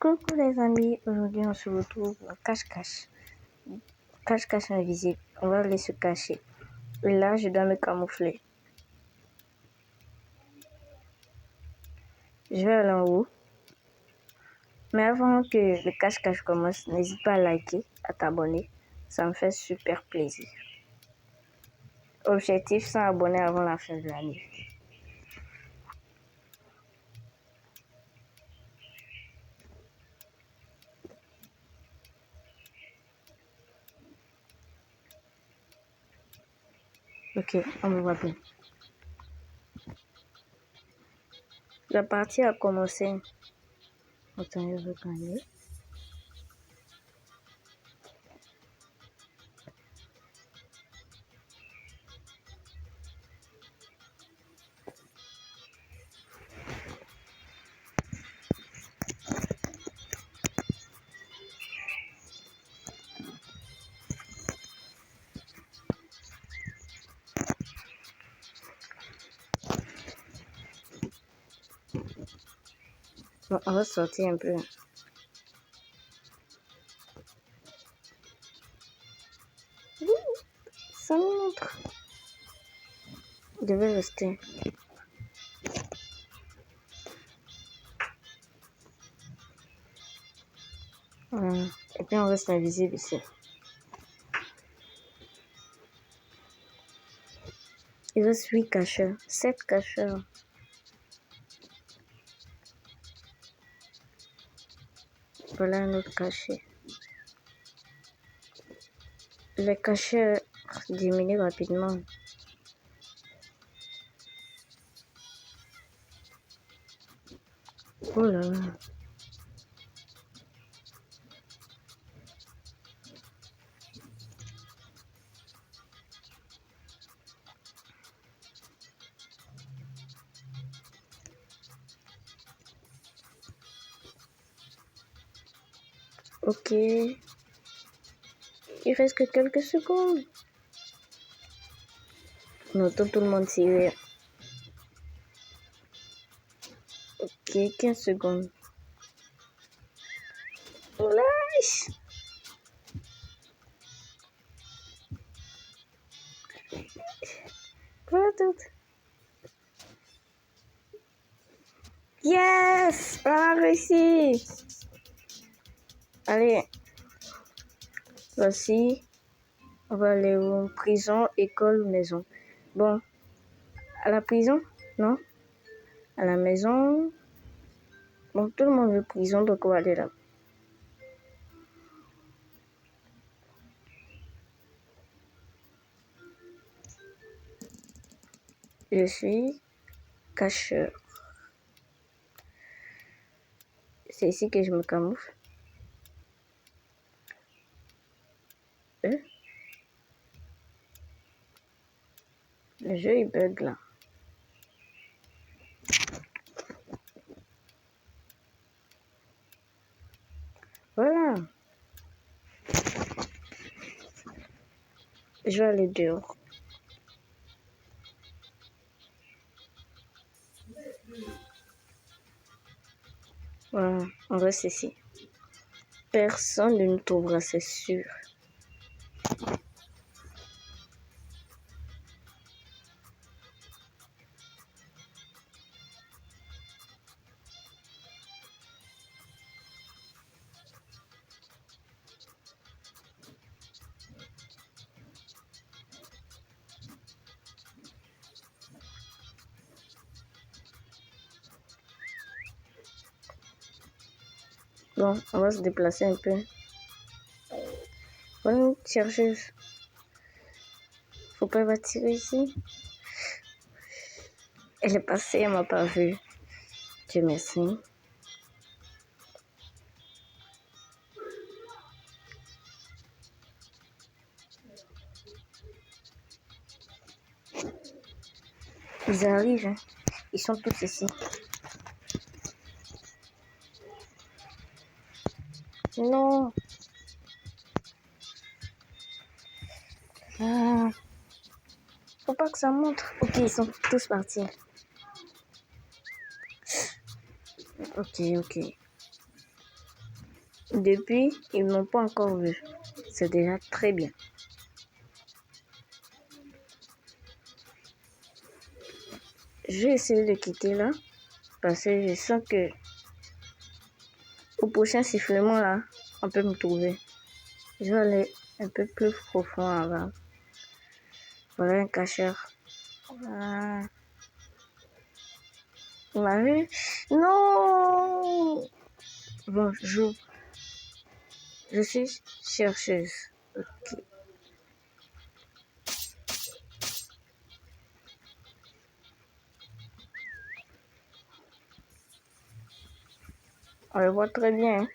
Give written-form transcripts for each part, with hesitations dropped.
Coucou les amis, aujourd'hui on se retrouve en cache-cache. Cache-cache invisible, on va aller se cacher. Et là je dois me camoufler. Je vais aller en haut. Mais avant que le cache-cache commence, n'hésite pas à liker, à t'abonner. Ça me fait super plaisir. Objectif 100 abonnés avant la fin de l'année. Ok, on me voit plus. La partie a commencé. Attends, je veux gagner. Bon, on va sortir un peu. Ça me montre. Je vais rester. Voilà. Et puis on reste invisible ici. Il reste 8 cacheurs, 7 cacheurs. Voilà un autre cachet. Les cachets diminuent rapidement. Oh là là. Ok. Il reste que quelques secondes. On entend tout le monde tirer. Ok, 15 secondes. Lâche. Voilà tout. Yes! On a réussi! Allez. Voici. On va aller en prison, école ou maison. Bon. À la prison? Non? À la maison? Bon, tout le monde veut prison, donc on va aller là. Je suis cacheur. C'est ici que je me camoufle. Le jeu il bug là. Voilà. Je vais aller dehors. Voilà, on reste ici. Personne ne nous trouvera, c'est sûr. Bon, on va se déplacer un peu. Bonne chercheuse. Faut pas la tirer ici. Elle est passée, elle m'a pas vu. Dieu merci. Ils arrivent, hein. Ils sont tous ici. Non. Ah. Faut pas que ça montre. Ok, ils sont tous partis. Ok. Depuis, ils m'ont pas encore vu. C'est déjà très bien. Je vais essayer de quitter là parce que je sens que au prochain sifflement là, on peut me trouver. Je vais aller un peu plus profond là-bas. Voilà un cacheur. Voilà. Vous m'avez vu? Non! Bonjour. Je suis chercheuse. Ok. On le voit très bien.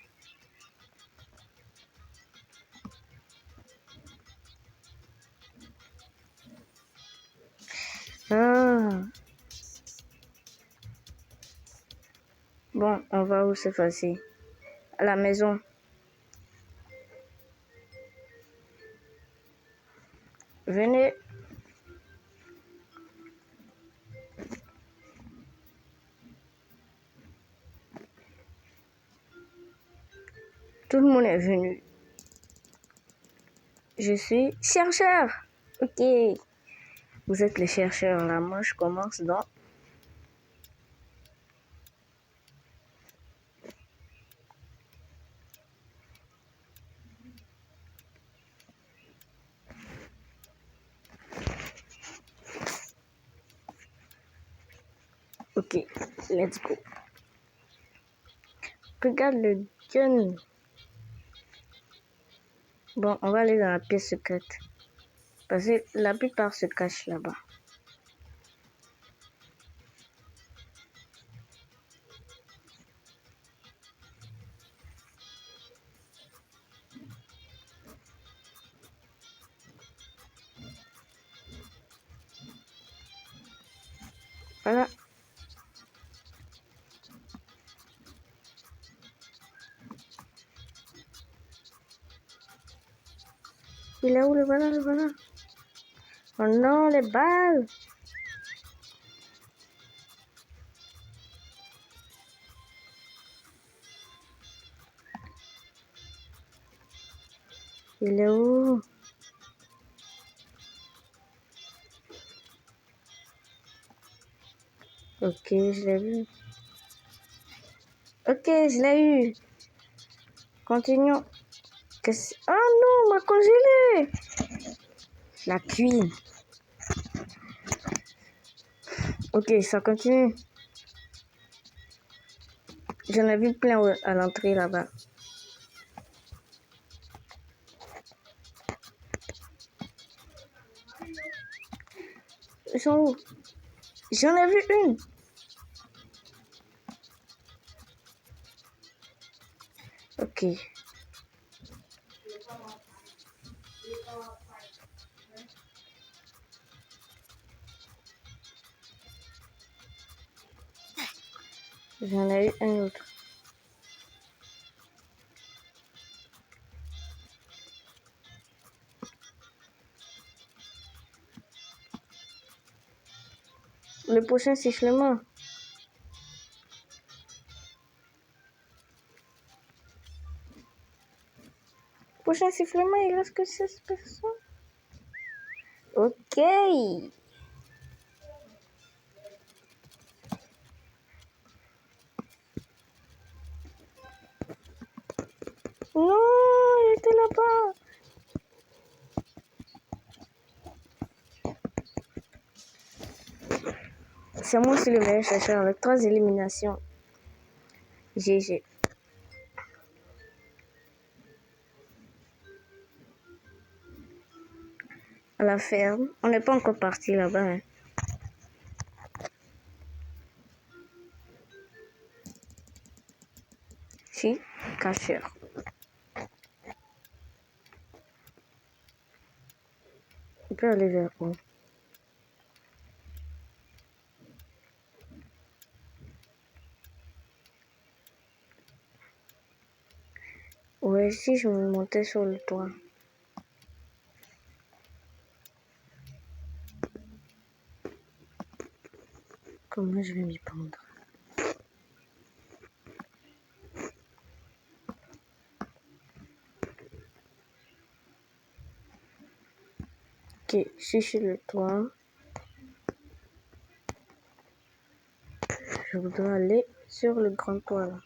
Ah. Bon, on va où cette fois-ci? À la maison. Venez. Tout le monde est venu. Je suis chercheur. Ok. Vous êtes les chercheurs là. Moi, je commence donc. Ok, let's go. Regarde le gun. Bon, on va aller dans la pièce secrète. Parce que la plupart se cachent là-bas. Voilà. Il est où le voilà, le voilà? Oh non, les balles! Il est où? Ok, je l'ai vu. Ok, je l'ai eu. Continuons. Oh non, m'a congelé! La cuisine. Ok, ça continue. J'en ai vu plein à l'entrée là-bas. Ils sont où? J'en ai vu une. Ok. J'en ai eu un autre. Le prochain sifflement. Prochain sifflement, il reste que 16 personnes. Ok. Non, il était là-bas. C'est moi aussi le meilleur chercheur avec 3 éliminations. GG. À la ferme. On n'est pas encore parti là-bas. Hein. Si, cacheur. On peut aller vers où? Ouais, si je me montais sur le toit. Comment je vais m'y prendre? Ok, je suis sur le toit. Je voudrais aller sur le grand toit là.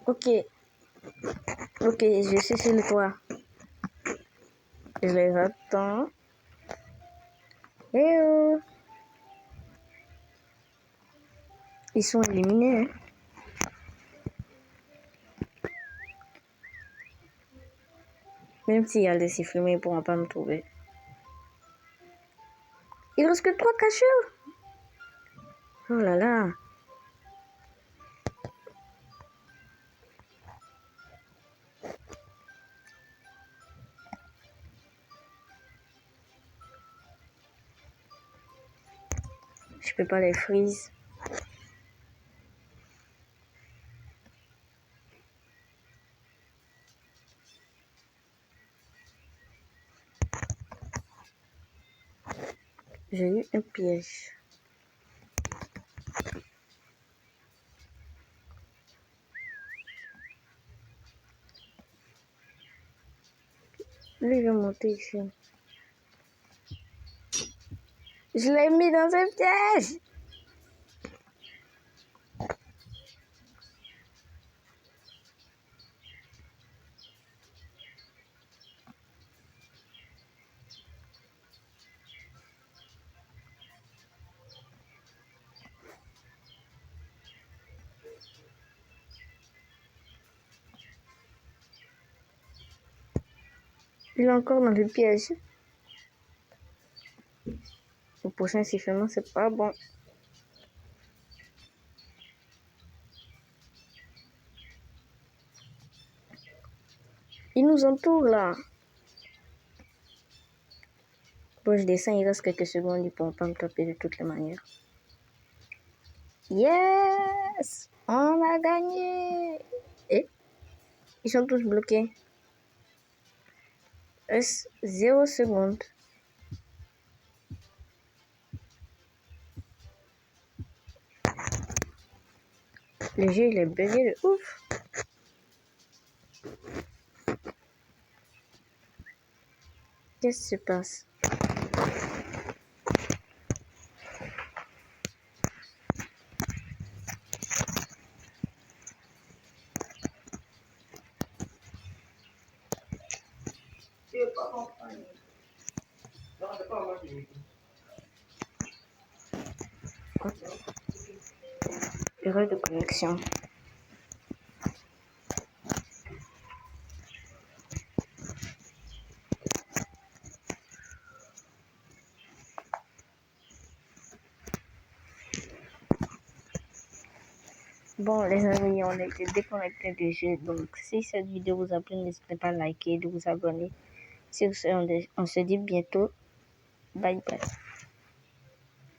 Ok, je suis sur le toit. Je les attends. Eh oh! Ils sont éliminés. Hein. Même s'il y a des sifflements, ils ne pourront pas me trouver. Il reste que 3 cacheurs. Oh là là. Je peux pas les freeze. J'ai eu un piège. Lui, il va monter ici. Je l'ai mis dans un piège. Il est encore dans le piège. Le prochain sifflement, c'est pas bon. Il nous entoure là. Bon, je descends, il reste quelques secondes, ils ne pourront pas me taper de toutes les manières. Yes! On a gagné! Et ils sont tous bloqués. Reste 0 secondes. Le jeu, il est bugué de ouf. Qu'est-ce qui se passe? Erreur de connexion. Bon, les amis, on a été déconnectés du jeu. Donc, si cette vidéo vous a plu, n'hésitez pas à liker et de vous abonner. Si on se dit bientôt. Bye bye.